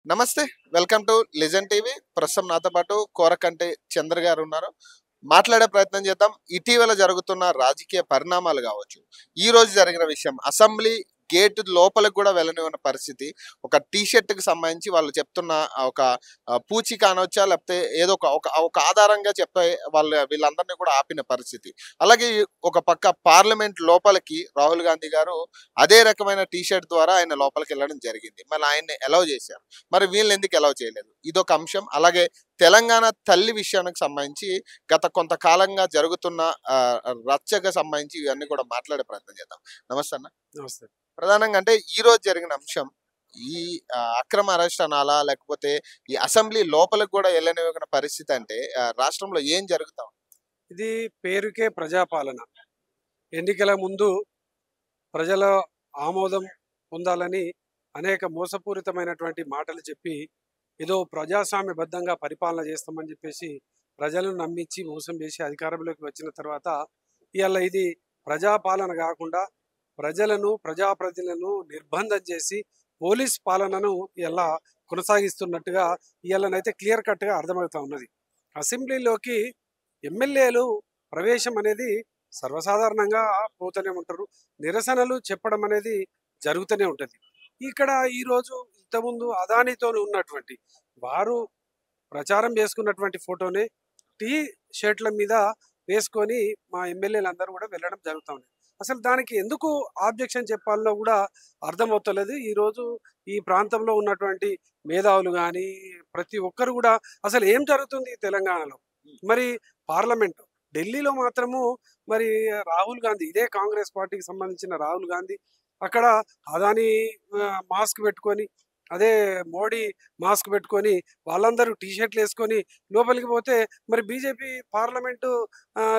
నమస్తే. Welcome to legend TV. ప్రస్తుతం నాతో పాటు కోరకంటి చంద్ర గారు ఉన్నారు. మాట్లాడే ప్రయత్నం చేద్దాం. ఇటీవల జరుగుతున్న రాజకీయ పరిణామాలు కావచ్చు. ఈ రోజు జరిగిన విషయం అసెంబ్లీ గేట్ లోపలికి కూడా వెళ్ళనివ్వని పరిస్థితి. ఒక టీ షర్ట్‌కి సంబంధించి వాళ్ళు చెప్తున్న ఒక పూచీక అనొచ్చా? లేకపోతే ఏదో ఒక ఒక ఒక ఆధారంగా చెప్పే వీళ్ళందరిని కూడా ఆపిన పరిస్థితి. అలాగే ఒక పక్క పార్లమెంట్ లోపలికి రాహుల్ గాంధీ గారు అదే రకమైన టీ షర్ట్ ద్వారా ఆయన లోపలికెళ్ళడం జరిగింది. మళ్ళీ ఆయన్ని అలౌ చేశారు. మరి వీళ్ళనెందుకు అలౌ చేయలేదు? ఇదొక అంశం. అలాగే తెలంగాణ తల్లి విషయానికి సంబంధించి గత కొంతకాలంగా జరుగుతున్న రచ్చకు సంబంధించి ఇవన్నీ కూడా మాట్లాడే ప్రయత్నం చేద్దాం. నమస్తే అన్న. నమస్తే. ప్రధానంగా అంటే ఈరోజు జరిగిన అంశం ఈ అక్రమ అరెస్ట్ అనాలా? లేకపోతే ఈ అసెంబ్లీ లోపలికి కూడా ఎళ్ళనివ్వని పరిస్థితి అంటే రాష్ట్రంలో ఏం జరుగుతా ఉంది? ఇది పేరుకే ప్రజాపాలన. ఎన్నికల ముందు ప్రజల ఆమోదం పొందాలని అనేక మోసపూరితమైనటువంటి మాటలు చెప్పి, ఏదో ప్రజాస్వామ్యబద్ధంగా పరిపాలన చేస్తామని చెప్పేసి ప్రజలను నమ్మించి మోసం చేసి అధికారంలోకి వచ్చిన తర్వాత ఇవాళ ఇది ప్రజాపాలన కాకుండా ప్రజలను ప్రజాప్రతినిధులను నిర్బంధం చేసి పోలీస్ పాలనను ఇలా కొనసాగిస్తున్నట్టుగా ఇవాళనైతే క్లియర్ కట్గా అర్థమవుతా ఉన్నది. అసెంబ్లీలోకి ఎమ్మెల్యేలు ప్రవేశం అనేది సర్వసాధారణంగా పోతూనే ఉంటారు. నిరసనలు చెప్పడం అనేది జరుగుతూనే ఉంటుంది. ఇక్కడ ఈరోజు ఇంతకుముందు అదానితో ఉన్నటువంటి వారు ప్రచారం చేసుకున్నటువంటి ఫోటోని టీ షర్ట్ల మీద వేసుకొని మా ఎమ్మెల్యేలందరూ కూడా వెళ్ళడం జరుగుతూ ఉంది. అసలు దానికి ఎందుకు ఆబ్జెక్షన్ చెప్పాలో కూడా అర్థమవుతలేదు. ఈరోజు ఈ ప్రాంతంలో ఉన్నటువంటి మేధావులు కానీ ప్రతి ఒక్కరు కూడా అసలు ఏం జరుగుతుంది తెలంగాణలో, మరి పార్లమెంట్ ఢిల్లీలో మాత్రము మరి రాహుల్ గాంధీ, ఇదే కాంగ్రెస్ పార్టీకి సంబంధించిన రాహుల్ గాంధీ అక్కడ అదాని మాస్క్ పెట్టుకొని, అదే మోడీ మాస్క్ పెట్టుకొని వాళ్ళందరూ టీ షర్ట్లు వేసుకొని లోపలికి పోతే మరి బీజేపీ పార్లమెంటు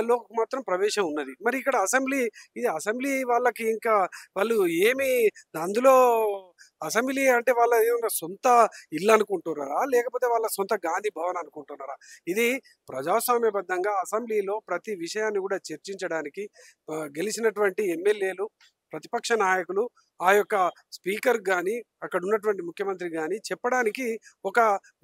లో మాత్రం ప్రవేశం ఉన్నది. మరి ఇక్కడ అసెంబ్లీ, ఇది అసెంబ్లీ వాళ్ళకి ఇంకా వాళ్ళు ఏమి అందులో అసెంబ్లీ అంటే వాళ్ళ ఏమన్నా సొంత ఇల్లు అనుకుంటున్నారా, లేకపోతే వాళ్ళ సొంత గాంధీ భవన్ అనుకుంటున్నారా? ఇది ప్రజాస్వామ్యబద్ధంగా అసెంబ్లీలో ప్రతి విషయాన్ని కూడా చర్చించడానికి గెలిచినటువంటి ఎమ్మెల్యేలు, ప్రతిపక్ష నాయకులు ఆ యొక్క స్పీకర్ కానీ అక్కడ ఉన్నటువంటి ముఖ్యమంత్రి కానీ చెప్పడానికి ఒక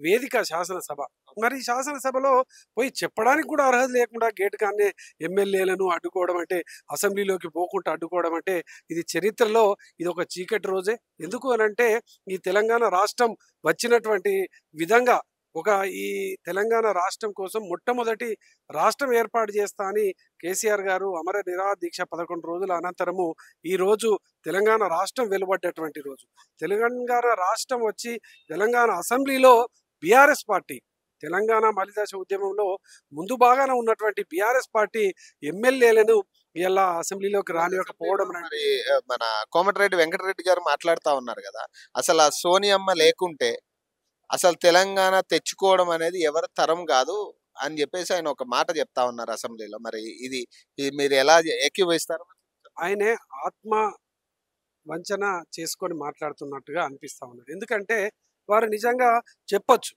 వేదిక శాసనసభ. మరి శాసనసభలో పోయి చెప్పడానికి కూడా అర్హత లేకుండా గేట్ కానే ఎమ్మెల్యేలను అడ్డుకోవడం అంటే, అసెంబ్లీలోకి పోకుండా అడ్డుకోవడం అంటే ఇది చరిత్రలో ఇది ఒక చీకటి రోజే. ఎందుకు అనంటే ఈ తెలంగాణ రాష్ట్రం వచ్చినటువంటి విధంగా ఒక ఈ తెలంగాణ రాష్ట్రం కోసం మొట్టమొదటి రాష్ట్రం ఏర్పాటు చేస్తా అని కేసీఆర్ గారు అమర నిరాహార దీక్ష 11 రోజుల అనంతరము ఈ రోజు తెలంగాణ రాష్ట్రం వెలువడ్డటువంటి రోజు. తెలంగాణ రాష్ట్రం వచ్చి తెలంగాణ అసెంబ్లీలో బీఆర్ఎస్ పార్టీ, తెలంగాణ మలిదశ ఉద్యమంలో ముందు బాగానే ఉన్నటువంటి బీఆర్ఎస్ పార్టీ ఎమ్మెల్యేలను ఇలా అసెంబ్లీలోకి రానివ్వకపోవడం. మరి మన కోమటిరెడ్డి వెంకటరెడ్డి గారు మాట్లాడుతా ఉన్నారు కదా! అసలు ఆ సోనియమ్మ లేకుంటే అసలు తెలంగాణ తెచ్చుకోవడం అనేది ఎవరి తరం కాదు అని చెప్పేసి ఆయన ఒక మాట చెప్తా ఉన్నారు అసెంబ్లీలో. మరి ఇది మీరు ఎలా ఏకీభవిస్తారు? ఆయనే ఆత్మ వంచన చేసుకొని మాట్లాడుతున్నట్టుగా అనిపిస్తా ఉన్నది. ఎందుకంటే వారు నిజంగా చెప్పొచ్చు,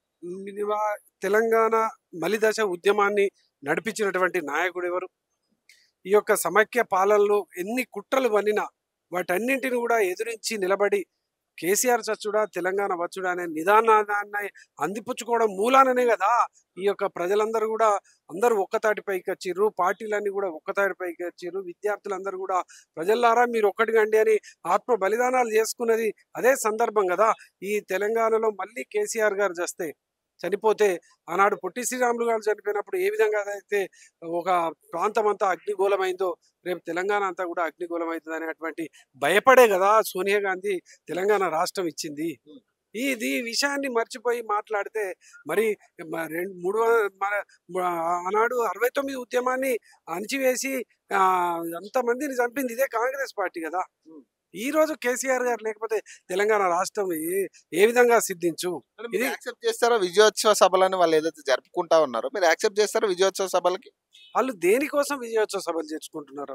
తెలంగాణ మలిదశ ఉద్యమాన్ని నడిపించినటువంటి నాయకుడు ఎవరు, ఈ యొక్క సమైక్య పాలనలో ఎన్ని కుట్రలు వన్నినా వాటన్నింటిని కూడా ఎదురించి నిలబడి కేసీఆర్ చచ్చుడా తెలంగాణ వచ్చుడా అనే నిదానాన్ని అందిపుచ్చుకోవడం మూలాననే కదా ఈ యొక్క ప్రజలందరూ కూడా అందరూ ఒక్కతాటిపైకి వచ్చిర్రు, పార్టీలన్నీ కూడా ఒక్కతాటిపైకి వచ్చిర్రు, విద్యార్థులందరూ కూడా ప్రజల్లారా మీరు ఒక్కటిగా అండి అని ఆత్మ బలిదానాలు చేసుకున్నది అదే సందర్భం కదా. ఈ తెలంగాణలో మళ్ళీ కేసీఆర్ గారు చనిపోతే ఆనాడు పొట్టి శ్రీరాములు గారు చనిపోయినప్పుడు ఏ విధంగా అయితే ఒక ప్రాంతం అంతా అగ్నిగోళమైందో రేపు తెలంగాణ అంతా కూడా అగ్నిగోళమవుతుంది అనేటువంటి భయపడే కదా సోనియా గాంధీ తెలంగాణ రాష్ట్రం ఇచ్చింది. ఇది విషయాన్ని మర్చిపోయి మాట్లాడితే మరి ఆనాడు 69 ఉద్యమాన్ని అణిచివేసి అంతమందిని చంపింది ఇదే కాంగ్రెస్ పార్టీ కదా. ఈ రోజు కేసీఆర్ గారు లేకపోతే తెలంగాణ రాష్ట్రం ఏ విధంగా సిద్ధించు. ఇది యాక్సెప్ట్ చేస్తారా? విజయోత్సవ సభలని వాళ్ళు ఏదైతే జరుపుకుంటా ఉన్నారో మీరు యాక్సెప్ట్ చేస్తారా విజయోత్సవ సభలకి? వాళ్ళు దేనికోసం విజయోత్సవ సభలు చేసుకుంటున్నారు?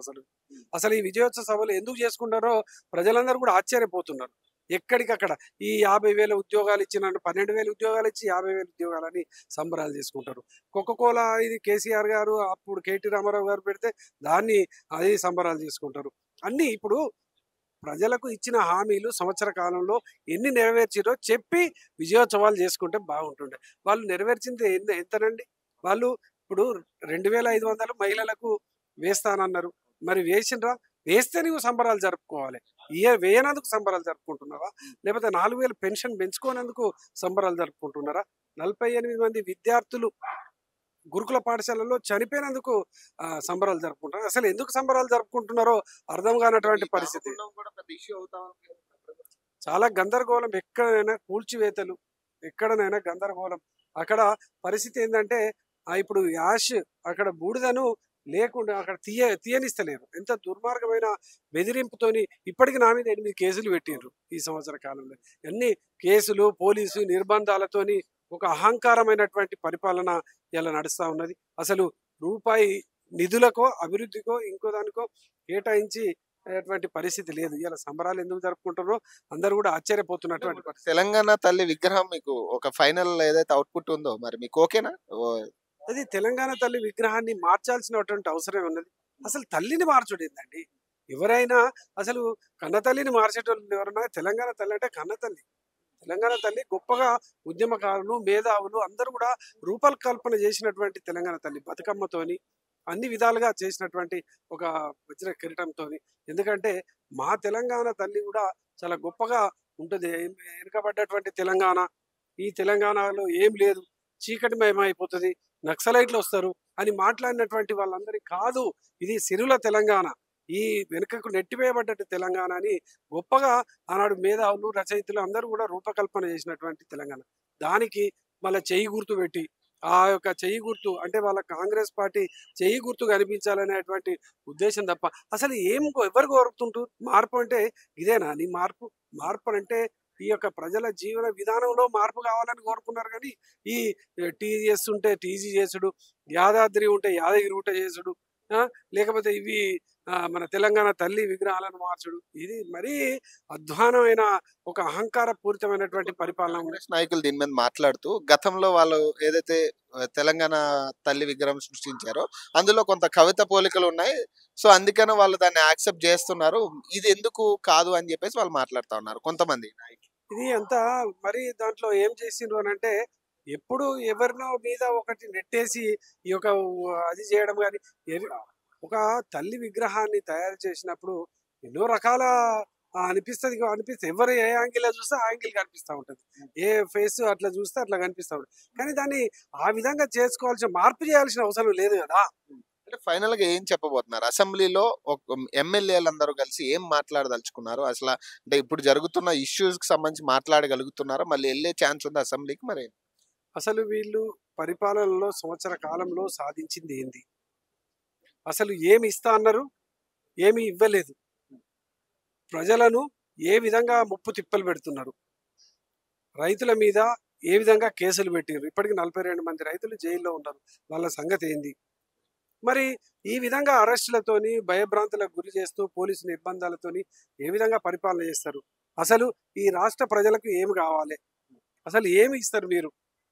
అసలు ఈ విజయోత్సవ సభలు ఎందుకు చేసుకుంటారో ప్రజలందరూ కూడా ఆశ్చర్యపోతున్నారు. ఎక్కడికక్కడ ఈ 50,000 ఉద్యోగాలు ఇచ్చినట్టు 12,000 ఉద్యోగాలు ఇచ్చి 50,000 ఉద్యోగాలని సంబరాలు చేసుకుంటారు. కోకోకోలా ఇది కేసీఆర్ గారు అప్పుడు కేటీ రామారావు గారు పెడితే దాన్ని అది సంబరాలు చేసుకుంటారు. అన్నీ ఇప్పుడు ప్రజలకు ఇచ్చిన హామీలు సంవత్సర కాలంలో ఎన్ని నెరవేర్చిరో చెప్పి విజయోత్సవాలు చేసుకుంటే బాగుంటుండే. వాళ్ళు నెరవేర్చింది ఎంతనండి? వాళ్ళు ఇప్పుడు 2500 మహిళలకు వేస్తానన్నారు. మరి వేసిండ్రా? వేస్తే నువ్వు సంబరాలు జరుపుకోవాలి. వేయనందుకు సంబరాలు జరుపుకుంటున్నావా? లేకపోతే 4000 పెన్షన్ పెంచుకోనందుకు సంబరాలు జరుపుకుంటున్నారా? 48 మంది విద్యార్థులు గురుకుల పాఠశాలలో చనిపోయినందుకు సంబరాలు జరుపుకుంటారు. అసలు ఎందుకు సంబరాలు జరుపుకుంటున్నారో అర్థం కానటువంటి పరిస్థితి. చాలా గందరగోళం. ఎక్కడైనా కూల్చివేతలు, ఎక్కడనైనా గందరగోళం. అక్కడ పరిస్థితి ఏంటంటే ఇప్పుడు యాష్ అక్కడ బూడిదను లేకుండా అక్కడ తీయనిస్తలేరు. ఎంత దుర్మార్గమైన బెదిరింపుతోని ఇప్పటికి నా మీద 8 కేసులు పెట్టిండ్రు ఈ సంవత్సర కాలంలో. అన్ని కేసులు, పోలీసు నిర్బంధాలతోని ఒక అహంకారమైనటువంటి పరిపాలన ఇలా నడుస్తా ఉన్నది. అసలు రూపాయి నిధులకో, అభివృద్ధికో, ఇంకో దానికో కేటాయించి అటువంటి పరిస్థితి లేదు. ఇలా సంబరాలు ఎందుకు జరుపుకుంటారో అందరూ కూడా ఆశ్చర్యపోతున్నటువంటి పరిస్థితి. తెలంగాణ తల్లి విగ్రహం మీకు ఒక ఫైనల్ ఏదైతే అవుట్పుట్ ఉందో మరి మీకు ఓకేనా? అది తెలంగాణ తల్లి విగ్రహాన్ని మార్చాల్సినటువంటి అవసరం ఉన్నది. అసలు తల్లిని మార్చుడు ఏందండి? ఎవరైనా అసలు కన్న తల్లిని మార్చేటోళ్ళు ఎవరన్నా? తెలంగాణ తల్లి అంటే కన్న తల్లి. తెలంగాణ తల్లి గొప్పగా ఉద్యమకారులు, మేధావులు అందరూ కూడా రూపకల్పన చేసినటువంటి తెలంగాణ తల్లి బతుకమ్మతోని అన్ని విధాలుగా చేసినటువంటి ఒక వజ్ర కిరీటంతోని. ఎందుకంటే మా తెలంగాణ తల్లి కూడా చాలా గొప్పగా ఉంటుంది. వెనుకబడ్డటువంటి తెలంగాణ, ఈ తెలంగాణలో ఏం లేదు, చీకటిమయమైపోతుంది, నక్సలైట్లు వస్తారు అని మాట్లాడినటువంటి వాళ్ళందరికీ కాదు, ఇది సిరుల తెలంగాణ, ఈ వెనుకకు నెట్టివేయబడ్డ తెలంగాణ అని గొప్పగా ఆనాడు మేధావులు, రచయితలు అందరూ కూడా రూపకల్పన చేసినటువంటి తెలంగాణ. దానికి మళ్ళీ చెయ్యి గుర్తు పెట్టి ఆ యొక్క చెయ్యి గుర్తు అంటే వాళ్ళ కాంగ్రెస్ పార్టీ చెయ్యి గుర్తు కనిపించాలనేటువంటి ఉద్దేశం తప్ప అసలు ఎవరు కోరుతుంటారు? మార్పు అంటే ఇదేనా నీ మార్పు? మార్పు అంటే ఈ యొక్క ప్రజల జీవన విధానంలో మార్పు కావాలని కోరుకున్నారు. కానీ ఈ టీజీఎస్ ఉంటే టీజీ చేసుడు, యాదాద్రి ఉంటే యాదగిరి ఉంటే చేసుడు, లేకపోతే ఇవి మన తెలంగాణ తల్లి విగ్రహాలను మార్చుడు, ఇది మరీ అధ్వానమైన ఒక అహంకార పూరితమైనటువంటి పరిపాలన. కాంగ్రెస్ నాయకులు దీని మీద మాట్లాడుతూ గతంలో వాళ్ళు ఏదైతే తెలంగాణ తల్లి విగ్రహం సృష్టించారో అందులో కొంత కవిత పోలికలు ఉన్నాయి, సో అందుకని వాళ్ళు దాన్ని యాక్సెప్ట్ చేస్తున్నారు, ఇది ఎందుకు కాదు అని చెప్పేసి వాళ్ళు మాట్లాడుతూ ఉన్నారు కొంతమంది నాయకులు. ఇది అంతా మరి దాంట్లో ఏం చేసిండ్రు అని అంటే ఎప్పుడు ఎవరినో మీద ఒకటి నెట్టేసి ఈ యొక్క అది చేయడం. కానీ ఒక తల్లి విగ్రహాన్ని తయారు చేసినప్పుడు ఎన్నో రకాల అనిపిస్తుంది. ఎవరు ఏ యాంగిల్ చూస్తే ఆ యాంగిల్ కనిపిస్తూ ఉంటుంది, ఏ ఫేస్ అట్లా చూస్తే అట్లా కనిపిస్తూ ఉంటుంది. కానీ దాన్ని ఆ విధంగా చేసుకోవాల్సిన, మార్పు చేయాల్సిన అవసరం లేదు కదా. అంటే ఫైనల్ గా ఏం చెప్పబోతున్నారు? అసెంబ్లీలో ఎమ్మెల్యేలందరూ కలిసి ఏం మాట్లాడదలుచుకున్నారు అసలు? అంటే ఇప్పుడు జరుగుతున్న ఇష్యూస్ కి సంబంధించి మాట్లాడగలుగుతున్నారా? మళ్ళీ వెళ్ళే ఛాన్స్ ఉంది అసెంబ్లీకి? మరి అసలు వీళ్ళు పరిపాలనలో సంవత్సర కాలంలో సాధించింది ఏంది? అసలు ఏమి ఇస్తా అన్నారు, ఏమి ఇవ్వలేదు. ప్రజలను ఏ విధంగా ముప్పు తిప్పలు పెడుతున్నారు, రైతుల మీద ఏ విధంగా కేసులు పెట్టారు. ఇప్పటికి 42 మంది రైతులు జైల్లో ఉన్నారు. వాళ్ళ సంగతి ఏంది? మరి ఈ విధంగా అరెస్టులతోని భయభ్రాంతులకు గురి చేస్తూ పోలీసు నిర్బంధాలతోని ఏ విధంగా పరిపాలన చేస్తారు? అసలు ఈ రాష్ట్ర ప్రజలకు ఏమి కావాలి, అసలు ఏమి ఇస్తారు మీరు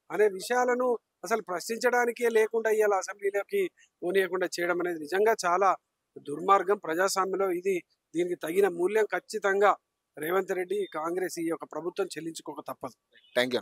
అనే విషయాలను అసలు ప్రశ్నించడానికే లేకుండా ఇవాళ అసెంబ్లీలోకి పోనీయకుండా చేయడం అనేది నిజంగా చాలా దుర్మార్గం. ప్రజాస్వామ్యంలో దీనికి తగిన మూల్యం ఖచ్చితంగా రేవంత్ రెడ్డి, కాంగ్రెస్, ఈ యొక్క ప్రభుత్వం చెల్లించుకోక తప్పదు. Thank you.